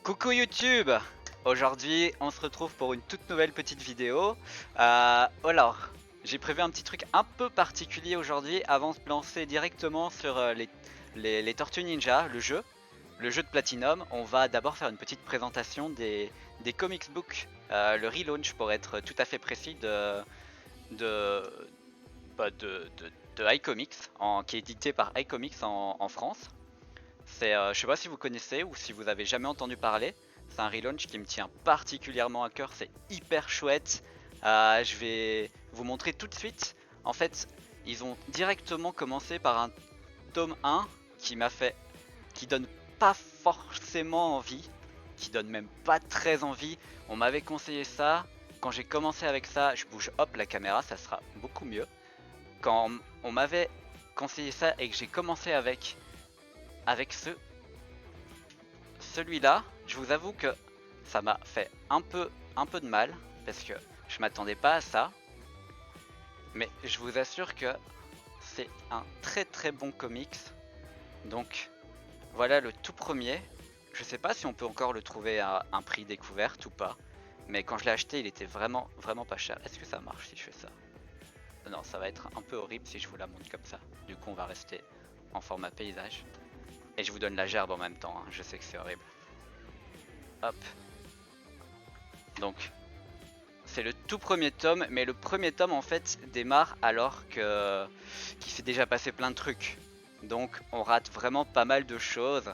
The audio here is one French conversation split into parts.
Coucou YouTube! Aujourd'hui on se retrouve pour une toute nouvelle petite vidéo. Alors, j'ai prévu un petit truc un peu particulier aujourd'hui avant de se lancer directement sur les Tortues Ninja, le jeu de Platinum. On va d'abord faire une petite présentation des comics books, le relaunch pour être tout à fait précis de, de iComics, qui est édité par iComics en France. Je sais pas si vous connaissez ou si vous avez jamais entendu parler. C'est un relaunch qui me tient particulièrement à cœur. C'est hyper chouette. Je vais vous montrer tout de suite. En fait, ils ont directement commencé par un tome 1 qui donne pas forcément envie, qui donne même pas très envie. On m'avait conseillé ça. Quand j'ai commencé avec ça, je bouge hop la caméra, ça sera beaucoup mieux. Quand on m'avait conseillé ça et que j'ai commencé avec celui-là, je vous avoue que ça m'a fait un peu de mal parce que je m'attendais pas à ça. Mais je vous assure que c'est un très bon comics. Donc voilà le tout premier. Je sais pas si on peut encore le trouver à un prix découverte ou pas. Mais quand je l'ai acheté, il était vraiment pas cher. Est-ce que ça marche si je fais ça? Non, ça va être un peu horrible si je vous la montre comme ça. Du coup, on va rester en format paysage. Et je vous donne la gerbe en même temps, hein. Je sais que c'est horrible. Hop. Donc, c'est le tout premier tome, mais le premier tome en fait démarre alors que qu'il s'est déjà passé plein de trucs. Donc, on rate vraiment pas mal de choses.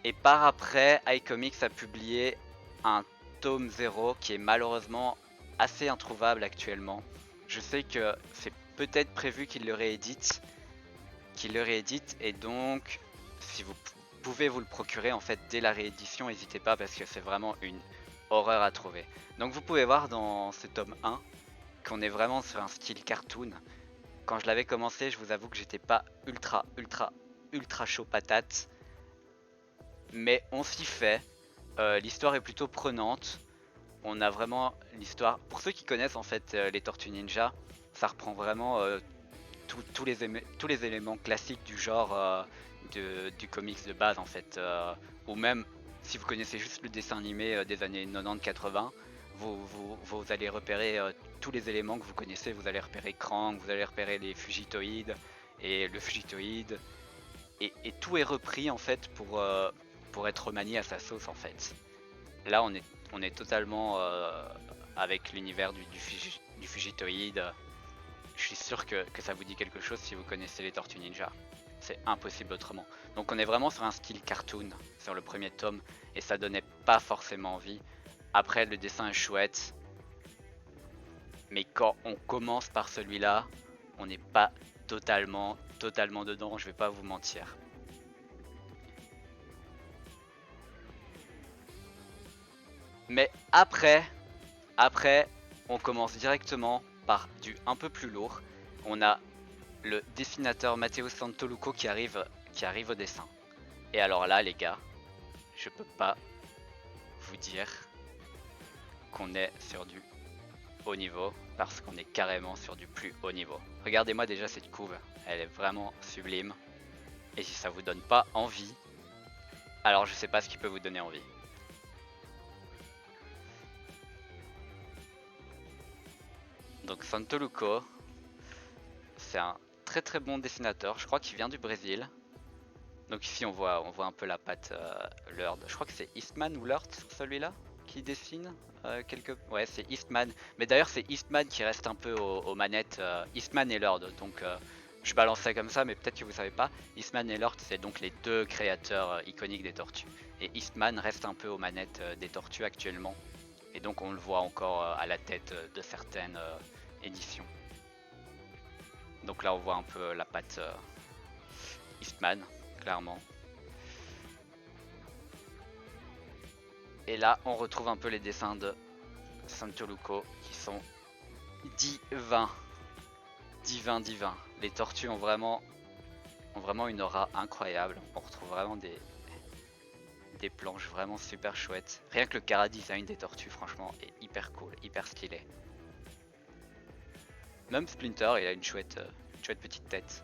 Et par après, iComics a publié un tome 0 qui est malheureusement assez introuvable actuellement. Je sais que c'est peut-être prévu qu'il le réédite, et donc si vous pouvez vous le procurer en fait dès la réédition, n'hésitez pas parce que c'est vraiment une horreur à trouver. Donc vous pouvez voir dans ce tome 1 qu'on est vraiment sur un style cartoon. Quand je l'avais commencé, je vous avoue que j'étais pas ultra chaud patate, mais on s'y fait. L'histoire est plutôt prenante. On a vraiment l'histoire. Pour ceux qui connaissent en fait les Tortues Ninja, ça reprend vraiment tous les éléments classiques du genre du comics de base en fait. Ou même si vous connaissez juste le dessin animé des années 90-80, vous allez repérer tous les éléments que vous connaissez. Vous allez repérer Krang, vous allez repérer les Fugitoïdes et le Fugitoïde. Et tout est repris en fait pour être remanié à sa sauce en fait. Là on est totalement avec l'univers du Fugitoïde. Je suis sûr que ça vous dit quelque chose si vous connaissez les Tortues Ninja. C'est impossible autrement. Donc on est vraiment sur un style cartoon sur le premier tome et ça donnait pas forcément envie. Après le dessin est chouette, mais quand on commence par celui-là, on n'est pas totalement dedans, je vais pas vous mentir. Mais après, on commence directement par du un peu plus lourd. On a le dessinateur Matteo Santoluco qui arrive au dessin. Et alors là, les gars, je peux pas vous dire qu'on est sur du haut niveau parce qu'on est carrément sur du plus haut niveau. Regardez-moi déjà cette couve, elle est vraiment sublime. Et si ça vous donne pas envie, alors je sais pas ce qui peut vous donner envie. Donc Santoluco, c'est un très bon dessinateur, je crois qu'il vient du Brésil. Donc ici on voit un peu la patte Lurd. Je crois que c'est Eastman ou Lurd sur celui-là qui dessine Ouais, c'est Eastman. Mais d'ailleurs c'est Eastman qui reste un peu aux manettes. Eastman et Lurd. Donc je balance ça comme ça, mais peut-être que vous savez pas. Eastman et Lurd, c'est donc les deux créateurs iconiques des tortues. Et Eastman reste un peu aux manettes des tortues actuellement. Et donc on le voit encore à la tête de certaines éditions. Donc là on voit un peu la patte Eastman, clairement. Et là, on retrouve un peu les dessins de Santoluco qui sont divins. Divins. Les tortues ont vraiment une aura incroyable. On retrouve vraiment des planches vraiment super chouettes. Rien que le chara design des tortues, franchement, est hyper cool, hyper stylé. Même Splinter, il a une chouette petite tête.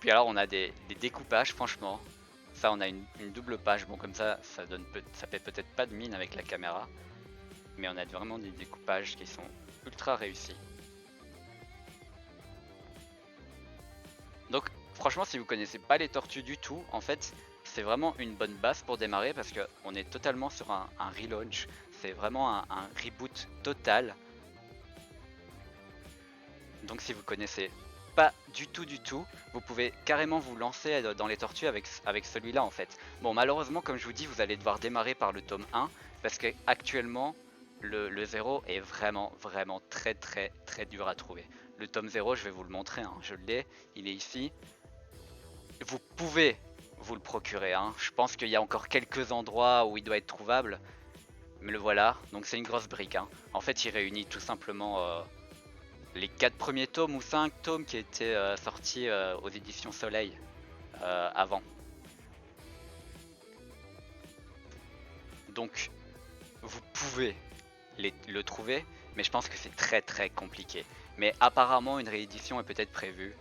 Puis alors on a des découpages, franchement. Ça, on a une double page. Bon, comme ça donne ça fait peut-être pas de mine avec la caméra, mais on a vraiment des découpages qui sont ultra réussis. Donc franchement, si vous connaissez pas les tortues du tout, en fait c'est vraiment une bonne base pour démarrer parce que on est totalement sur un relaunch. C'est vraiment un reboot total. Donc si vous connaissez pas du tout, vous pouvez carrément vous lancer dans les tortues avec celui-là en fait. Bon, malheureusement, comme je vous dis, vous allez devoir démarrer par le tome 1 parce que actuellement le 0 est vraiment très dur à trouver. Le tome 0, je vais vous le montrer, hein, je l'ai, il est ici. Vous pouvez vous le procurer, hein. Je pense qu'il y a encore quelques endroits où il doit être trouvable, mais le voilà. Donc c'est une grosse brique, hein. En fait, il réunit tout simplement les 4 premiers tomes ou 5 tomes qui étaient sortis aux éditions Soleil avant. Donc vous pouvez le trouver, mais je pense que c'est très compliqué. Mais apparemment une réédition est peut-être prévue.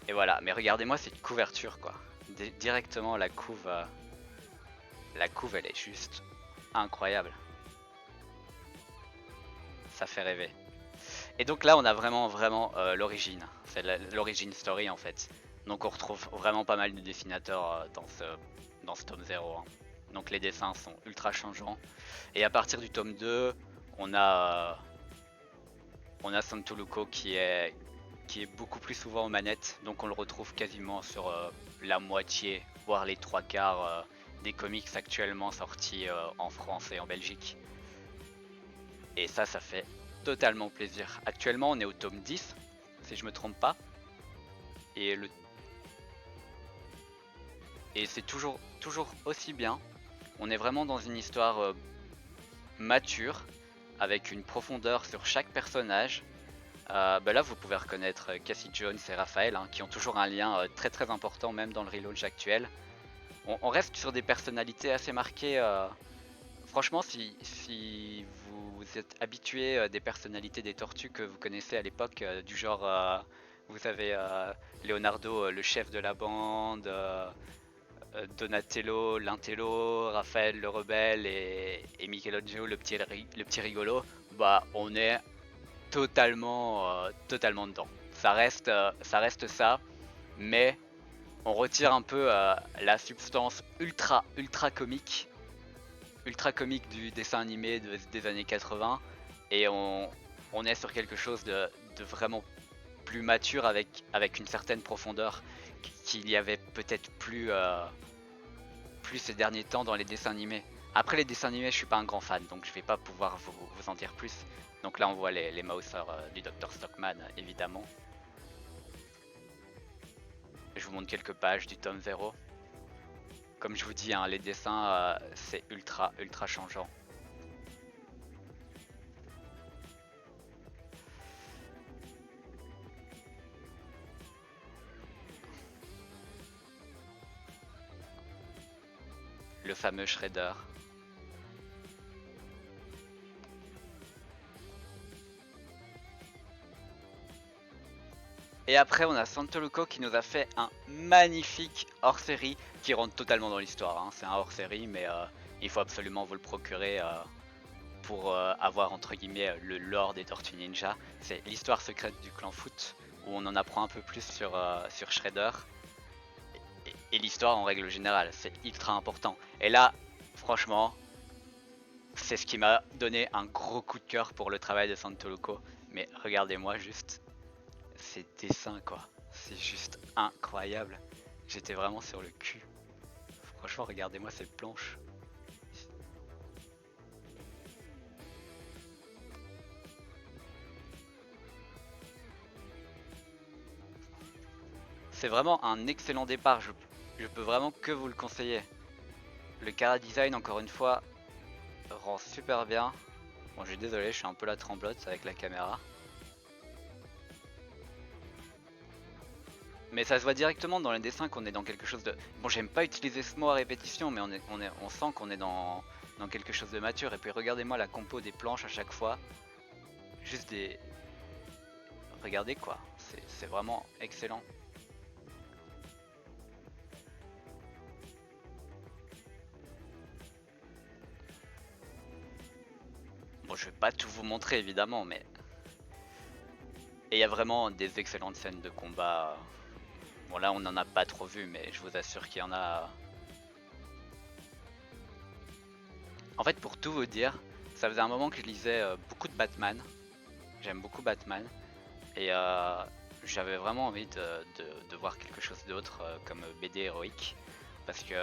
Et voilà, mais regardez-moi cette couverture quoi. Directement la couve elle est juste incroyable. Ça fait rêver. Et donc là on a vraiment l'origine. C'est l'origine story en fait. Donc on retrouve vraiment pas mal de dessinateurs dans ce tome 0. Hein. Donc les dessins sont ultra changeants. Et à partir du tome 2, on a Santoluco qui est beaucoup plus souvent aux manettes. Donc on le retrouve quasiment sur la moitié, voire les 3/4 des comics actuellement sortis en France et en Belgique. Et ça fait totalement plaisir. Actuellement on est au tome 10, si je me trompe pas. Et c'est toujours aussi bien. On est vraiment dans une histoire mature, avec une profondeur sur chaque personnage. Là vous pouvez reconnaître Cassie Jones et Raphaël, hein, qui ont toujours un lien très important même dans le relaunch actuel. On reste sur des personnalités assez marquées. Franchement, si vous êtes habitué des personnalités des tortues que vous connaissez à l'époque, du genre vous avez Leonardo, le chef de la bande, Donatello, l'intello, Raphaël le rebelle et Michelangelo le petit rigolo, bah on est totalement dedans. Ça reste ça, mais on retire un peu la substance ultra comique du dessin animé des années 80 et on est sur quelque chose de vraiment plus mature avec une certaine profondeur qu'il y avait peut-être plus ces derniers temps dans les dessins animés. Après les dessins animés je suis pas un grand fan donc je vais pas pouvoir vous en dire plus. Donc là on voit les Mausers du Dr Stockman évidemment. Je vous montre quelques pages du tome 0. Comme je vous dis, hein, les dessins c'est ultra changeant. Le fameux Shredder. Et après on a Santoluco qui nous a fait un magnifique hors-série qui rentre totalement dans l'histoire. Hein. C'est un hors-série mais il faut absolument vous le procurer pour avoir entre guillemets le lore des Tortues Ninja. C'est l'histoire secrète du clan Foot où on en apprend un peu plus sur Shredder. Et l'histoire en règle générale, c'est ultra important. Et là, franchement, c'est ce qui m'a donné un gros coup de cœur pour le travail de Santoluco. Mais regardez-moi juste ces dessins quoi, c'est juste incroyable. J'étais vraiment sur le cul. Franchement, regardez-moi cette planche. C'est vraiment un excellent départ, je peux vraiment que vous le conseiller. Le chara design encore une fois rend super bien. Bon, je suis désolé, je suis un peu la tremblote avec la caméra. Mais ça se voit directement dans les dessins qu'on est dans quelque chose de... Bon, j'aime pas utiliser ce mot à répétition, mais on sent qu'on est dans quelque chose de mature. Et puis regardez-moi la compo des planches à chaque fois. Juste des... Regardez quoi, c'est vraiment excellent. je vais pas tout vous montrer évidemment, mais... Et il y a vraiment des excellentes scènes de combat. Bon là on en a pas trop vu, mais je vous assure qu'il y en a... En fait pour tout vous dire, ça faisait un moment que je lisais beaucoup de Batman. J'aime beaucoup Batman. Et j'avais vraiment envie de voir quelque chose d'autre comme BD héroïque. Parce que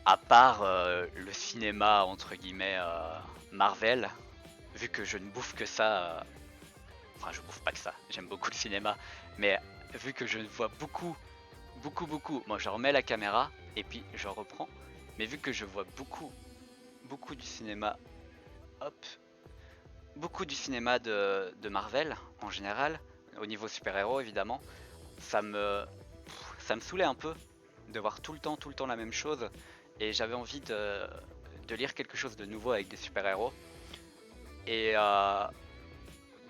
à part le cinéma entre guillemets Marvel, vu que je ne bouffe que ça, enfin je bouffe pas que ça, j'aime beaucoup le cinéma, mais vu que je vois beaucoup, moi je remets la caméra et puis je reprends, mais vu que je vois beaucoup du cinéma, hop, beaucoup du cinéma de Marvel en général, au niveau super-héros évidemment, ça me, ça me saoulait un peu de voir tout le temps la même chose, et j'avais envie de lire quelque chose de nouveau avec des super-héros. Et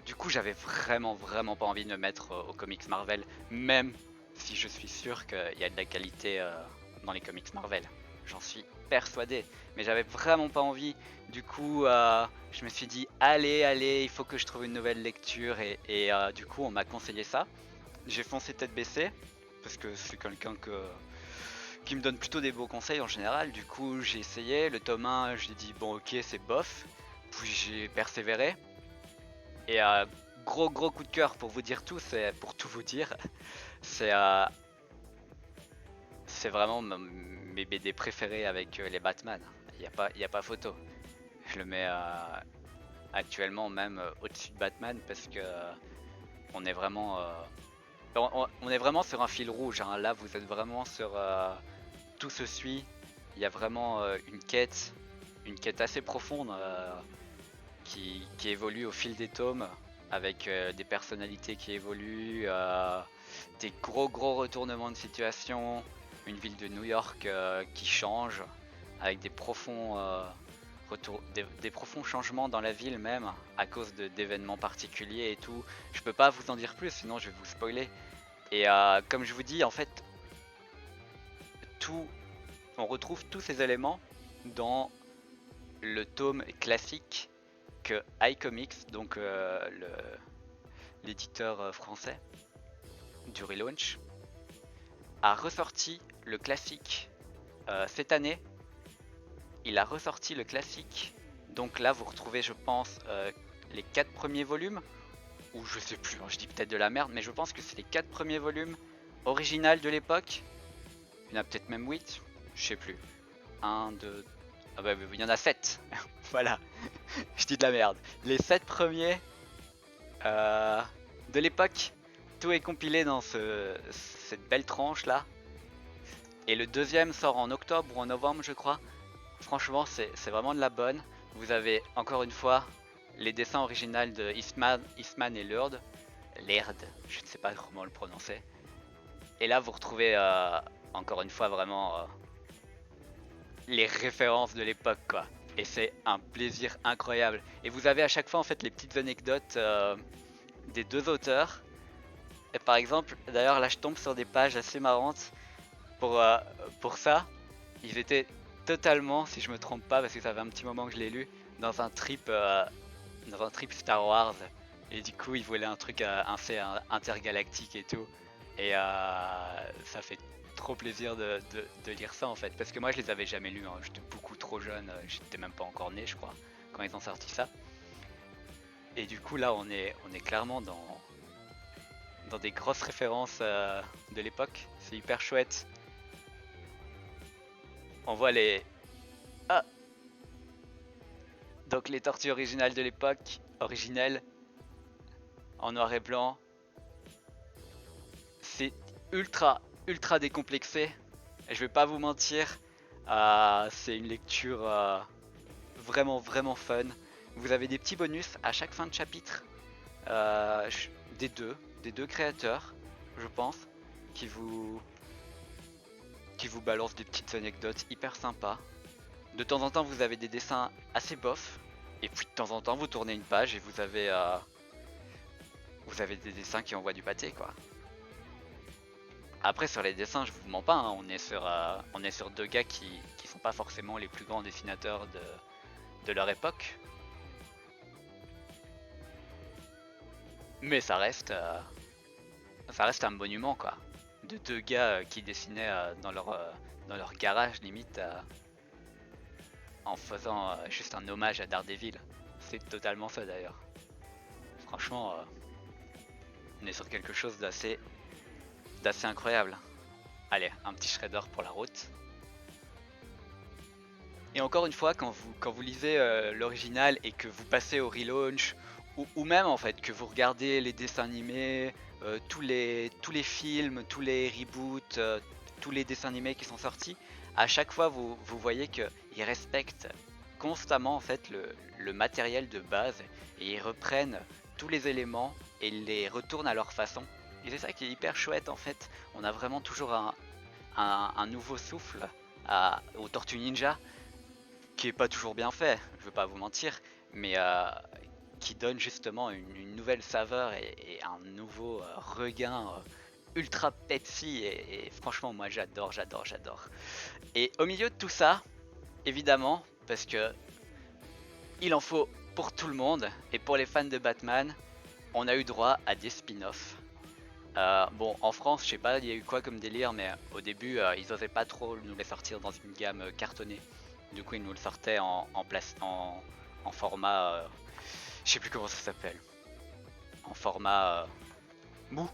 du coup j'avais vraiment pas envie de me mettre aux comics Marvel, même si je suis sûr qu'il y a de la qualité dans les comics Marvel. J'en suis persuadé, mais j'avais vraiment pas envie. Du coup je me suis dit allez, il faut que je trouve une nouvelle lecture, et du coup on m'a conseillé ça. J'ai foncé tête baissée, parce que c'est quelqu'un qui me donne plutôt des beaux conseils en général. Du coup j'ai essayé, le tome 1 j'ai dit bon ok c'est bof, puis j'ai persévéré. Et gros coup de cœur pour vous dire tout, c'est pour tout vous dire, c'est c'est vraiment mes BD préférés avec les Batman. Y a pas photo. Je le mets actuellement même au-dessus de Batman parce que on est vraiment on est vraiment sur un fil rouge, hein. Là vous êtes vraiment sur tout se suit. Il y a vraiment une quête assez profonde qui évolue au fil des tomes, avec des personnalités qui évoluent, des gros retournements de situation, une ville de New York qui change, avec des profonds, des profonds changements dans la ville même, à cause d'événements particuliers et tout. Je peux pas vous en dire plus, sinon je vais vous spoiler. Et comme je vous dis, en fait, tout, on retrouve tous ces éléments dans le tome classique que iComics, donc l'éditeur français du relaunch, a ressorti le classique cette année. Il a ressorti le classique, donc là vous retrouvez je pense les 4 premiers volumes, ou je sais plus, je dis peut-être de la merde, mais je pense que c'est les 4 premiers volumes original de l'époque. Il y en a peut-être même 8, je sais plus. 1, 2, ah bah il y en a 7. Voilà, je dis de la merde. Les 7 premiers de l'époque, tout est compilé dans cette belle tranche là. Et le deuxième sort en octobre ou en novembre je crois. Franchement c'est vraiment de la bonne. Vous avez encore une fois les dessins originaux de Eastman et Laird. Laird, je ne sais pas comment le prononcer. Et là vous retrouvez encore une fois vraiment les références de l'époque quoi. Et c'est un plaisir incroyable. Et vous avez à chaque fois en fait les petites anecdotes des deux auteurs. Et par exemple, d'ailleurs là je tombe sur des pages assez marrantes pour ça. Ils étaient totalement, si je me trompe pas, parce que ça fait un petit moment que je l'ai lu, dans un trip Star Wars. Et du coup ils voulaient un truc assez intergalactique et tout. Et ça fait trop plaisir de lire ça en fait, parce que moi je les avais jamais lus, hein. J'étais beaucoup trop jeune, j'étais même pas encore né je crois quand ils ont sorti ça. Et du coup là on est clairement dans des grosses références de l'époque, c'est hyper chouette. On voit les... Ah, donc les tortues originales de l'époque, originelles, en noir et blanc. C'est ultra décomplexé. Et je vais pas vous mentir, c'est une lecture vraiment fun. Vous avez des petits bonus à chaque fin de chapitre des deux créateurs, je pense, qui vous balancent des petites anecdotes hyper sympas. De temps en temps, vous avez des dessins assez bof, et puis de temps en temps, vous tournez une page et vous avez des dessins qui envoient du pâté, quoi. Après sur les dessins, je vous mens pas, hein, on est sur deux gars qui sont pas forcément les plus grands dessinateurs de leur époque, Mais ça reste un monument quoi. De deux gars qui dessinaient dans leur garage limite en faisant juste un hommage à Daredevil. C'est totalement ça d'ailleurs. Franchement, on est sur quelque chose d'assez incroyable. Allez, un petit shredder pour la route. Et encore une fois, quand vous lisez l'original et que vous passez au relaunch, ou même en fait que vous regardez les dessins animés, tous les films, tous les reboots, tous les dessins animés qui sont sortis, à chaque fois vous voyez qu'ils respectent constamment en fait le matériel de base et ils reprennent tous les éléments et ils les retournent à leur façon. Et c'est ça qui est hyper chouette en fait. On a vraiment toujours un nouveau souffle aux Tortues Ninja qui est pas toujours bien fait, je veux pas vous mentir, mais qui donne justement une nouvelle saveur et un nouveau regain ultra Pepsi et franchement moi j'adore, j'adore, j'adore. Et au milieu de tout ça, évidemment, parce que il en faut pour tout le monde et pour les fans de Batman, on a eu droit à des spin-offs. Bon, en France, je sais pas, il y a eu quoi comme délire, mais au début, ils osaient pas trop nous les sortir dans une gamme cartonnée. Du coup, ils nous le sortaient en format, je sais plus comment ça s'appelle, en format mou,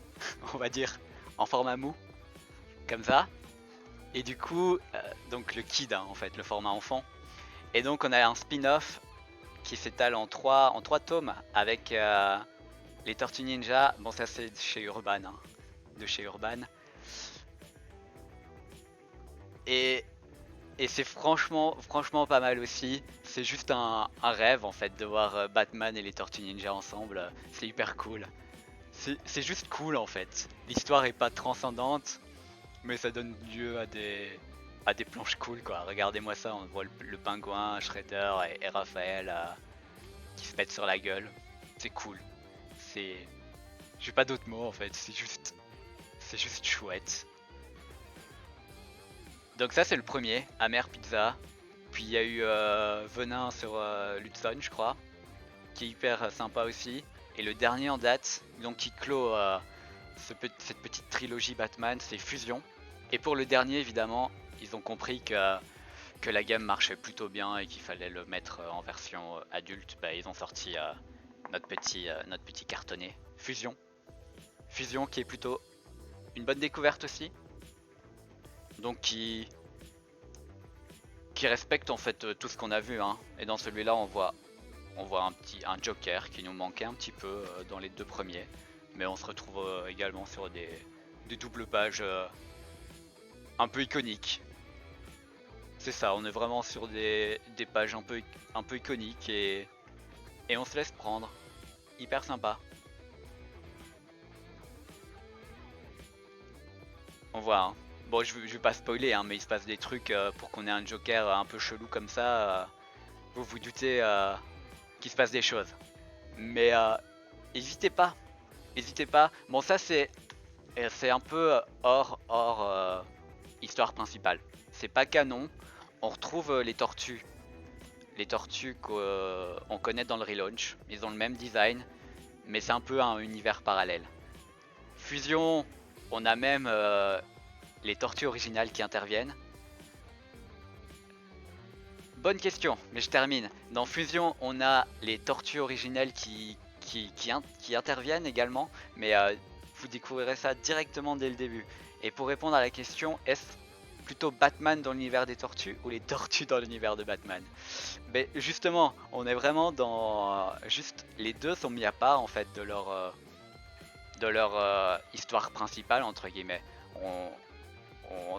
on va dire, en format mou, comme ça. Et du coup, donc le kid, hein, en fait, le format enfant. Et donc, on a un spin-off qui s'étale en trois tomes avec les Tortues Ninja. Bon, ça c'est chez Urban, hein, de chez Urban. Et Et c'est franchement pas mal aussi. C'est juste un rêve en fait de voir Batman et les Tortues Ninja ensemble. C'est hyper cool. C'est juste cool en fait. L'histoire est pas transcendante, mais ça donne lieu à des planches cool quoi. Regardez-moi ça, on voit le pingouin, Shredder et Raphaël qui se mettent sur la gueule. C'est cool. C'est. J'ai pas d'autres mots en fait, c'est juste chouette. Donc ça c'est le premier, Amer Pizza. Puis il y a eu Venin sur Lutson je crois, qui est hyper sympa aussi. Et le dernier en date, donc qui clôt cette petite trilogie Batman, c'est Fusion. Et pour le dernier évidemment, ils ont compris que la gamme marchait plutôt bien et qu'il fallait le mettre en version adulte. Bah, ils ont sorti notre petit cartonné Fusion. Fusion qui est plutôt une bonne découverte aussi. Donc qui respecte en fait tout ce qu'on a vu hein. Et dans celui-là on voit un Joker qui nous manquait un petit peu dans les deux premiers, mais on se retrouve également sur des doubles pages un peu iconiques. C'est ça, on est vraiment sur des pages un peu iconiques et on se laisse prendre. Hyper sympa. On voit hein. Bon je vais pas spoiler hein, mais il se passe des trucs pour qu'on ait un Joker un peu chelou comme ça. Vous vous doutez qu'il se passe des choses. Mais n'hésitez pas, n'hésitez pas. Bon ça c'est un peu hors histoire principale. C'est pas canon. On retrouve les tortues qu'on connaît dans le relaunch. Ils ont le même design, mais c'est un peu un univers parallèle. Fusion, on a même les tortues originales qui interviennent. Bonne question, mais je termine. Dans Fusion, on a les tortues originelles qui interviennent également, mais vous découvrirez ça directement dès le début. Et pour répondre à la question, est-ce plutôt Batman dans l'univers des tortues ou les tortues dans l'univers de Batman? Mais justement, on est vraiment dans... juste les deux sont mis à part en fait de leur histoire principale entre guillemets. On,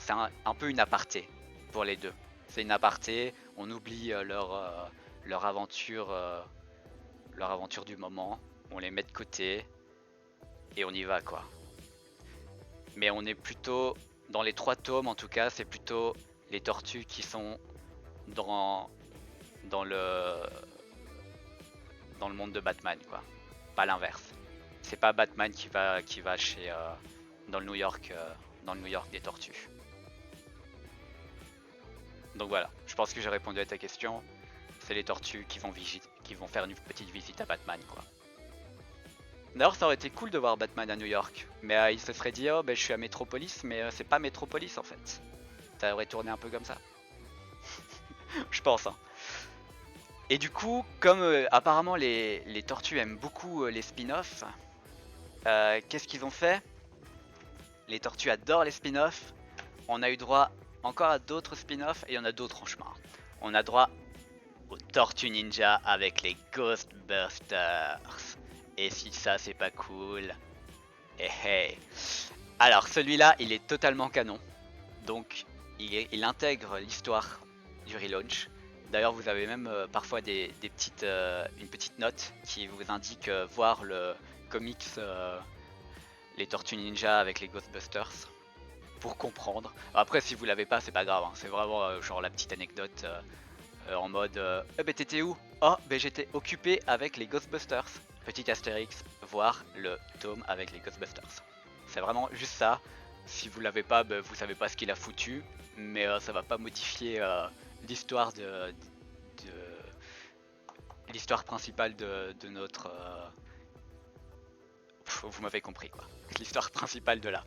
c'est un peu une aparté pour les deux. C'est une aparté, on oublie leur aventure du moment, on les met de côté et on y va quoi. Mais on est plutôt dans les trois tomes en tout cas, c'est plutôt les tortues qui sont dans dans le dans le monde de Batman quoi, pas l'inverse. C'est pas Batman qui va chez dans le New York des tortues. Donc voilà, je pense que j'ai répondu à ta question. C'est les tortues qui vont faire une petite visite à Batman quoi. D'ailleurs, ça aurait été cool de voir Batman à New York. Mais il se serait dit, oh, ben, je suis à Metropolis, mais c'est pas Metropolis en fait. Ça aurait tourné un peu comme ça. Je pense, hein. Et du coup, comme apparemment les tortues aiment beaucoup les spin-offs, qu'est-ce qu'ils ont fait? Les tortues adorent les spin-offs. On a eu droit encore à d'autres spin-offs et il y en a d'autres en chemin. On a droit aux Tortues Ninja avec les Ghostbusters. Et si ça c'est pas cool. Eh hey. Alors celui-là il est totalement canon. Donc il intègre l'histoire du relaunch. D'ailleurs vous avez même parfois une petite note qui vous indique voir le comics les Tortues Ninja avec les Ghostbusters pour comprendre. Après si vous l'avez pas c'est pas grave, hein. C'est vraiment genre la petite anecdote en mode eh ben t'étais où? Oh ben j'étais occupé avec les Ghostbusters. Petit astérix, voir le tome avec les Ghostbusters. C'est vraiment juste ça. Si vous l'avez pas, ben, vous savez pas ce qu'il a foutu, mais ça va pas modifier l'histoire de l'histoire principale de notre. Vous m'avez compris quoi. L'histoire principale de là.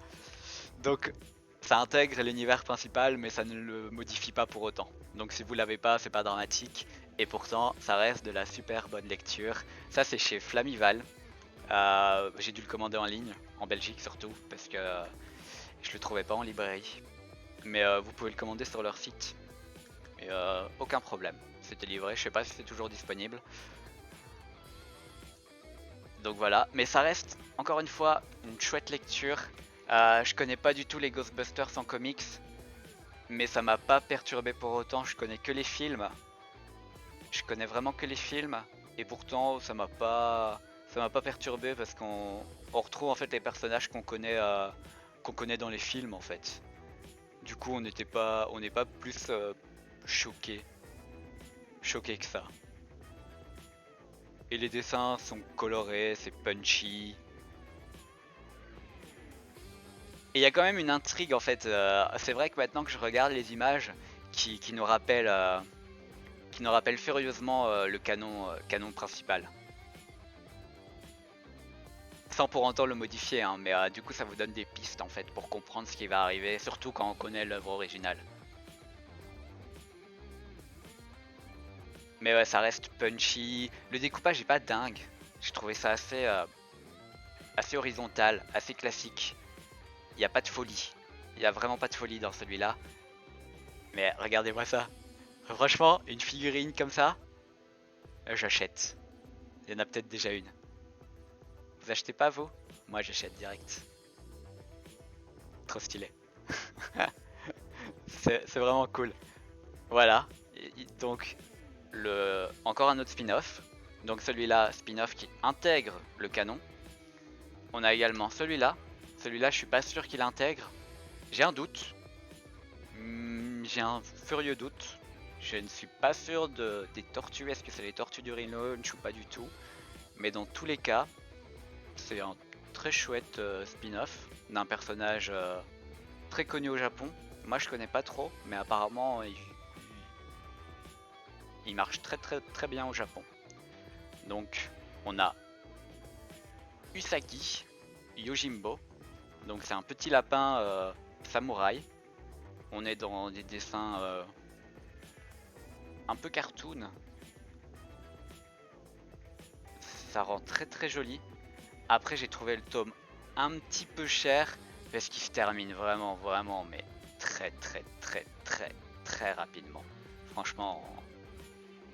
Donc ça intègre l'univers principal, mais ça ne le modifie pas pour autant. Donc si vous l'avez pas, c'est pas dramatique. Et pourtant, ça reste de la super bonne lecture. Ça, c'est chez Flamival. J'ai dû le commander en ligne, en Belgique surtout, parce que je le trouvais pas en librairie. Mais vous pouvez le commander sur leur site. Et aucun problème. C'était livré, je sais pas si c'est toujours disponible. Donc voilà, mais ça reste encore une fois une chouette lecture. Je connais pas du tout les Ghostbusters en comics, mais ça m'a pas perturbé pour autant. Je connais que les films. Je connais vraiment que les films, et pourtant ça m'a pas perturbé parce qu'on retrouve en fait les personnages qu'on connaît dans les films en fait. Du coup on n'est pas plus choqué que ça. Et les dessins sont colorés, c'est punchy. Et il y a quand même une intrigue en fait. C'est vrai que maintenant que je regarde les images qui nous rappellent furieusement le canon principal. Sans pour autant le modifier, hein, mais du coup ça vous donne des pistes en fait pour comprendre ce qui va arriver, surtout quand on connaît l'œuvre originale. Mais ouais, ça reste punchy. Le découpage est pas dingue. J'ai trouvé ça assez horizontal, assez classique. Il n'y a pas de folie. Il n'y a vraiment pas de folie dans celui-là. Mais regardez-moi ça. Franchement, une figurine comme ça, j'achète. Il y en a peut-être déjà une. Vous achetez pas vous? Moi j'achète direct. Trop stylé. C'est vraiment cool. Voilà. Donc encore un autre spin-off. Donc celui-là, spin-off qui intègre le canon. On a également celui-là. Celui-là, je suis pas sûr qu'il intègre. J'ai un doute. J'ai un furieux doute. Je ne suis pas sûr des tortues. Est-ce que c'est les tortues du relaunch ou pas du tout? Mais dans tous les cas, c'est un très chouette spin-off d'un personnage très connu au Japon. Moi je connais pas trop, mais apparemment il marche très bien au Japon. Donc on a Usagi Yojimbo. Donc c'est un petit lapin samouraï. On est dans des dessins un peu cartoon. Ça rend très joli. Après j'ai trouvé le tome un petit peu cher parce qu'il se termine vraiment mais très rapidement. Franchement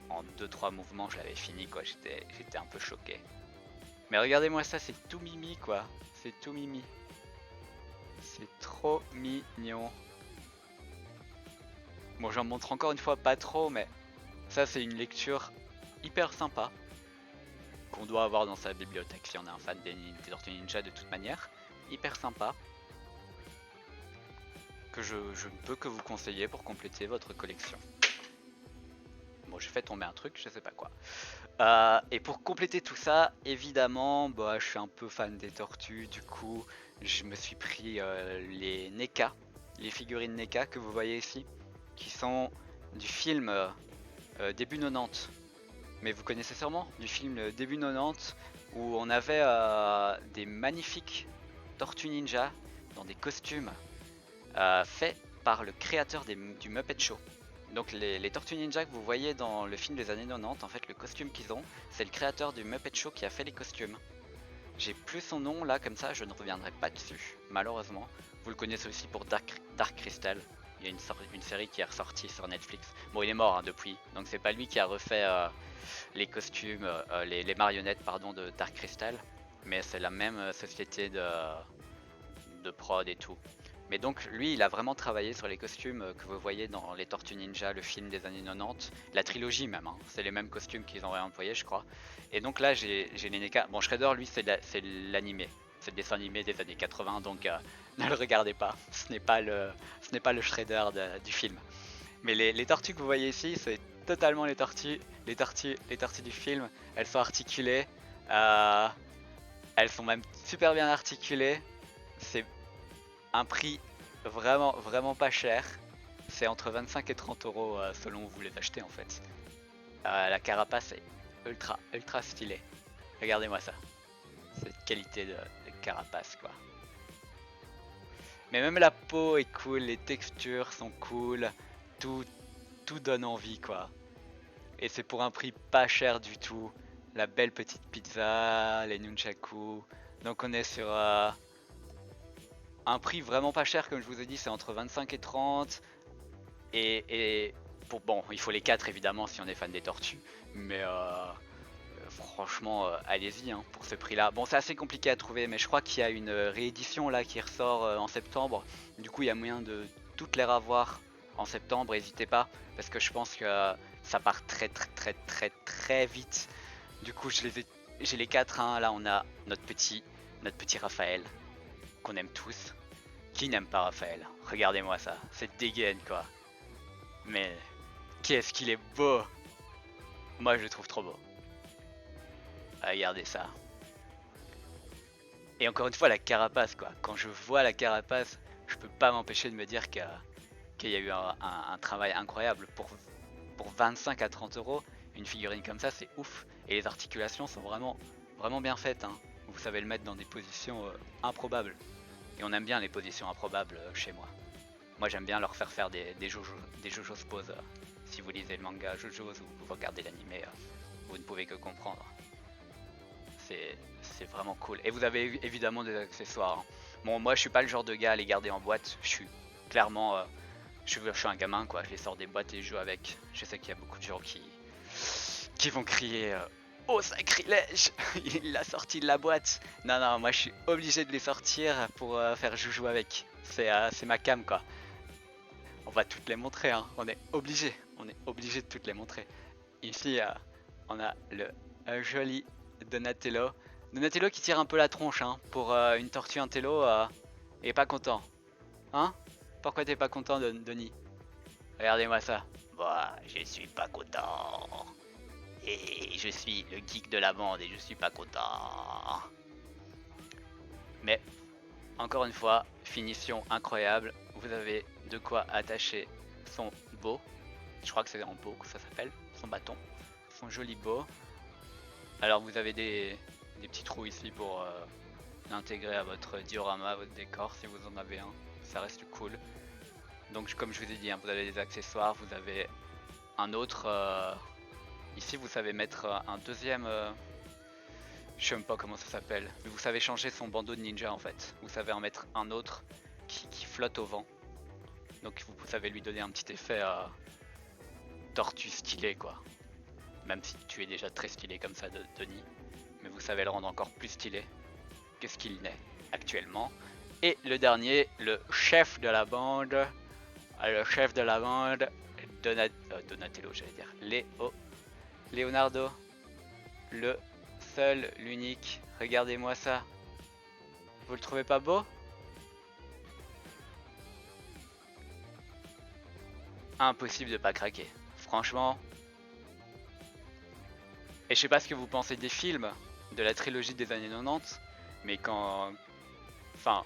en 2-3 mouvements je l'avais fini quoi, j'étais un peu choqué. Mais regardez-moi ça, c'est tout mimi quoi, c'est tout mimi. C'est trop mignon. Bon j'en montre encore une fois pas trop, mais ça c'est une lecture hyper sympa qu'on doit avoir dans sa bibliothèque si on est un fan des Tortues Ninja de toute manière. Hyper sympa. Que je ne peux que vous conseiller pour compléter votre collection. Bon, j'ai fait tomber un truc, je sais pas quoi. Et pour compléter tout ça, évidemment, bah, je suis un peu fan des tortues, du coup, je me suis pris les NECA, les figurines NECA que vous voyez ici, qui sont du film début 90. Mais vous connaissez sûrement du film début 90 où on avait des magnifiques Tortues Ninja dans des costumes faits par le créateur du Muppet Show. Donc les Tortues Ninja que vous voyez dans le film des années 90, en fait le costume qu'ils ont, c'est le créateur du Muppet Show qui a fait les costumes. J'ai plus son nom là, comme ça je ne reviendrai pas dessus, malheureusement. Vous le connaissez aussi pour Dark Crystal. Il y a une série qui est ressortie sur Netflix. Bon, il est mort hein, depuis, donc c'est pas lui qui a refait les costumes, les marionnettes pardon, de Dark Crystal, mais c'est la même société de prod et tout. Mais donc lui il a vraiment travaillé sur les costumes que vous voyez dans les Tortues Ninja, le film des années 90, la trilogie même, hein. C'est les mêmes costumes qu'ils ont réemployés je crois. Et donc là j'ai les NECA, bon Shredder lui c'est l'animé, c'est le dessin animé des années 80 donc ne le regardez pas, ce n'est pas le Shredder du film. Mais les tortues que vous voyez ici c'est totalement les tortues du film, elles sont articulées, elles sont même super bien articulées, c'est un prix vraiment pas cher. C'est entre 25 et 30 euros selon où vous les achetez en fait. La carapace est ultra stylée. Regardez-moi ça. Cette qualité de carapace quoi. Mais même la peau est cool, les textures sont cool, tout donne envie quoi. Et c'est pour un prix pas cher du tout. La belle petite pizza, les nunchaku. Donc on est sur un prix vraiment pas cher comme je vous ai dit, c'est entre 25 et 30. Et pour, bon, il faut les 4 évidemment si on est fan des tortues. Mais franchement, allez-y hein, pour ce prix-là. Bon, c'est assez compliqué à trouver, mais je crois qu'il y a une réédition là qui ressort en septembre. Du coup, il y a moyen de toutes les revoir en septembre. N'hésitez pas, parce que je pense que ça part très vite. Du coup, j'ai les 4. Hein. Là, on a notre petit Raphaël qu'on aime tous. Qui n'aime pas Raphaël? Regardez-moi ça, cette dégaine quoi. Mais qu'est-ce qu'il est beau! Moi, je le trouve trop beau. Regardez ça. Et encore une fois, la carapace quoi. Quand je vois la carapace, je peux pas m'empêcher de me dire qu'il y a eu un travail incroyable. Pour 25 à 30 euros, une figurine comme ça, c'est ouf. Et les articulations sont vraiment bien faites. Hein. Vous savez le mettre dans des positions improbables. Et on aime bien les positions improbables chez moi. Moi j'aime bien leur faire des JoJo's pose. Si vous lisez le manga JoJo's ou vous regardez l'animé, vous ne pouvez que comprendre. C'est vraiment cool. Et vous avez évidemment des accessoires. Hein. Bon, moi je suis pas le genre de gars à les garder en boîte. Je suis clairement... je suis un gamin quoi, je les sors des boîtes et je joue avec. Je sais qu'il y a beaucoup de gens qui vont crier oh sacrilège, il l'a sorti de la boîte. Non, moi je suis obligé de les sortir pour faire joujou avec. C'est ma cam quoi. On va toutes les montrer, hein. On est obligé de toutes les montrer. Ici, on a le joli Donatello. Donatello qui tire un peu la tronche, hein, pour une tortue intello. Et pas content. Hein? Pourquoi t'es pas content, Denis? Regardez-moi ça. Bah, je suis pas content. Et je suis le geek de la bande et je suis pas content. Mais, encore une fois, finition incroyable. Vous avez de quoi attacher son beau. Je crois que c'est en beau que ça s'appelle. Son bâton. Son joli beau. Alors vous avez des petits trous ici pour l'intégrer à votre diorama, à votre décor si vous en avez un. Ça reste cool. Donc comme je vous ai dit, hein, vous avez des accessoires, vous avez un autre... ici vous savez mettre un deuxième... je sais même pas comment ça s'appelle. Mais vous savez changer son bandeau de ninja en fait. Vous savez en mettre un autre qui flotte au vent. Donc vous savez lui donner un petit effet tortue stylé quoi. Même si tu es déjà très stylé comme ça Denis. Mais vous savez le rendre encore plus stylé que ce qu'il n'est actuellement. Et le dernier, le chef de la bande. Le chef de la bande, Donatello j'allais dire. Leonardo. Le seul, l'unique. Regardez-moi ça. Vous le trouvez pas beau? Impossible de pas craquer. Franchement. Et je sais pas ce que vous pensez des films de la trilogie des années 90, mais quand... Enfin,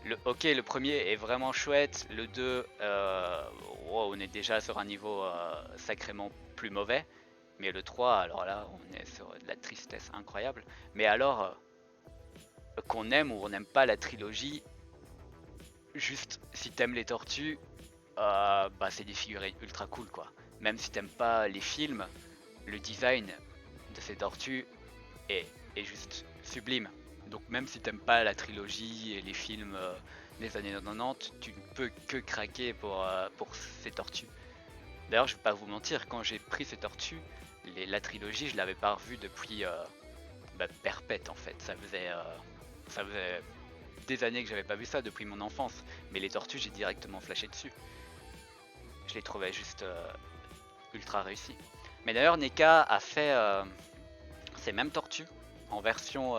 le premier est vraiment chouette, le 2, wow, on est déjà sur un niveau sacrément plus mauvais. Mais le 3, alors là, on est sur de la tristesse incroyable. Mais alors, qu'on aime ou on n'aime pas la trilogie, juste si t'aimes les tortues, bah c'est des figurines ultra cool quoi. Même si t'aimes pas les films, le design de ces tortues est, est juste sublime. Donc même si t'aimes pas la trilogie et les films des années 90, tu ne peux que craquer pour ces tortues. D'ailleurs, je vais pas vous mentir, quand j'ai pris ces tortues, la trilogie, je l'avais pas revue depuis perpète en fait. Ça faisait des années que j'avais pas vu ça depuis mon enfance. Mais les tortues, j'ai directement flashé dessus. Je les trouvais juste ultra réussis. Mais d'ailleurs, NECA a fait ces mêmes tortues en version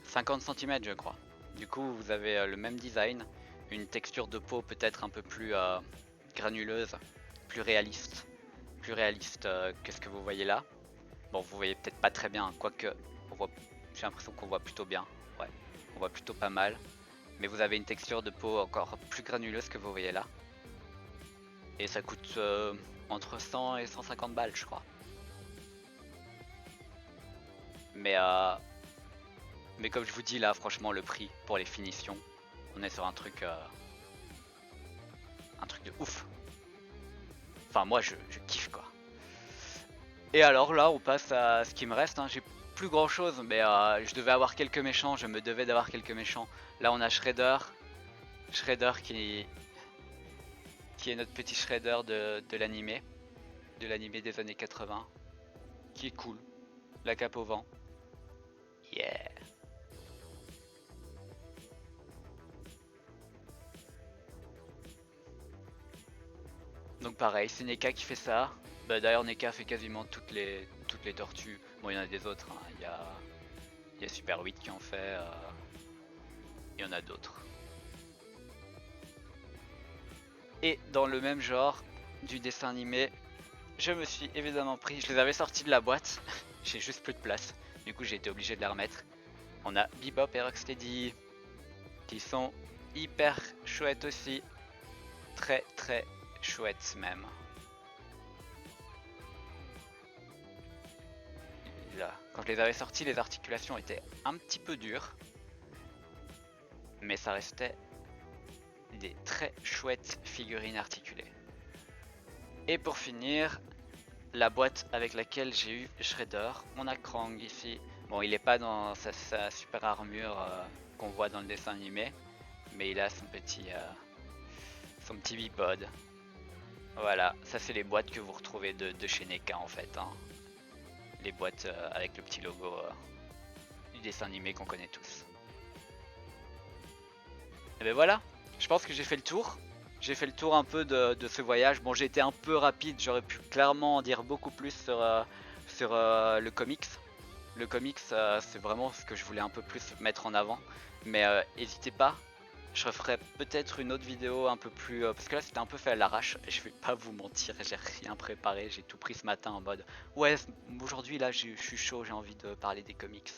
50 cm, je crois. Du coup, vous avez le même design, une texture de peau peut-être un peu plus granuleuse, plus réaliste, que ce que vous voyez là. Bon, vous voyez peut-être pas très bien, quoique j'ai l'impression qu'on voit plutôt bien. Ouais, on voit plutôt pas mal. Mais vous avez une texture de peau encore plus granuleuse que vous voyez là. Et ça coûte entre 100 et 150 balles, je crois. Mais, euh, mais comme je vous dis là, franchement, le prix pour les finitions, on est sur un truc de ouf. Enfin, moi, je kiffe quoi. Et alors là, on passe à ce qui me reste. Hein. J'ai plus grand chose, mais je devais avoir quelques méchants. Je me devais d'avoir quelques méchants. Là, on a Shredder. Shredder qui est notre petit Shredder de l'animé. De l'animé des années 80. Qui est cool. La cape au vent. Yeah. Donc pareil, c'est NECA qui fait ça. Bah, d'ailleurs, NECA fait quasiment toutes les tortues. Bon, il y en a des autres. Hein. Il y a Super 8 qui en fait. Il y en a d'autres. Et dans le même genre du dessin animé, je me suis évidemment pris. Je les avais sortis de la boîte. J'ai juste plus de place. Du coup, j'ai été obligé de les remettre. On a Bebop et Rocksteady qui sont hyper chouettes aussi. Très très chouettes même. Là, quand je les avais sortis, les articulations étaient un petit peu dures. Mais ça restait des très chouettes figurines articulées. Et pour finir, la boîte avec laquelle j'ai eu Shredder. On a Krang ici. Bon, il est pas dans sa super armure qu'on voit dans le dessin animé, mais il a son petit bipod. Voilà, ça c'est les boîtes que vous retrouvez de chez NECA en fait. Hein. Les boîtes avec le petit logo du dessin animé qu'on connaît tous. Et ben voilà, je pense que j'ai fait le tour. J'ai fait le tour un peu de ce voyage. Bon, j'ai été un peu rapide, j'aurais pu clairement en dire beaucoup plus sur le comics. Le comics, c'est vraiment ce que je voulais un peu plus mettre en avant. Mais n'hésitez pas, je referai peut-être une autre vidéo un peu plus... parce que là, c'était un peu fait à l'arrache. Et je vais pas vous mentir, j'ai rien préparé. J'ai tout pris ce matin en mode... Ouais, aujourd'hui, là, je suis chaud, j'ai envie de parler des comics.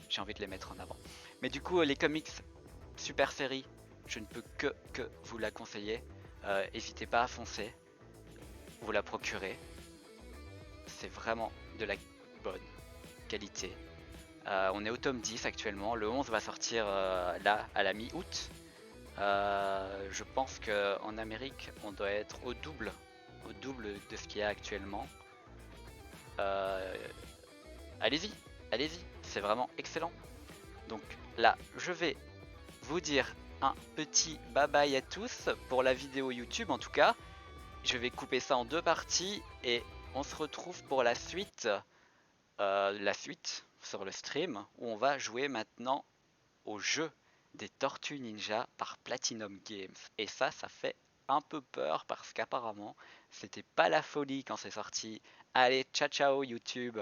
J'ai envie de les mettre en avant. Mais du coup, les comics, super série, je ne peux que vous la conseiller. N'hésitez pas à foncer, vous la procurer. C'est vraiment de la bonne qualité. On est au tome 10 actuellement, le 11 va sortir là à la mi-août. Je pense qu'en Amérique on doit être au double de ce qu'il y a actuellement. Euh, allez-y, allez-y, c'est vraiment excellent. Donc là, je vais vous dire un petit bye bye à tous pour la vidéo YouTube en tout cas. Je vais couper ça en deux parties et on se retrouve pour la suite sur le stream où on va jouer maintenant au jeu des Tortues Ninja par Platinum Games. Et ça fait un peu peur parce qu'apparemment c'était pas la folie quand c'est sorti. Allez, ciao ciao YouTube!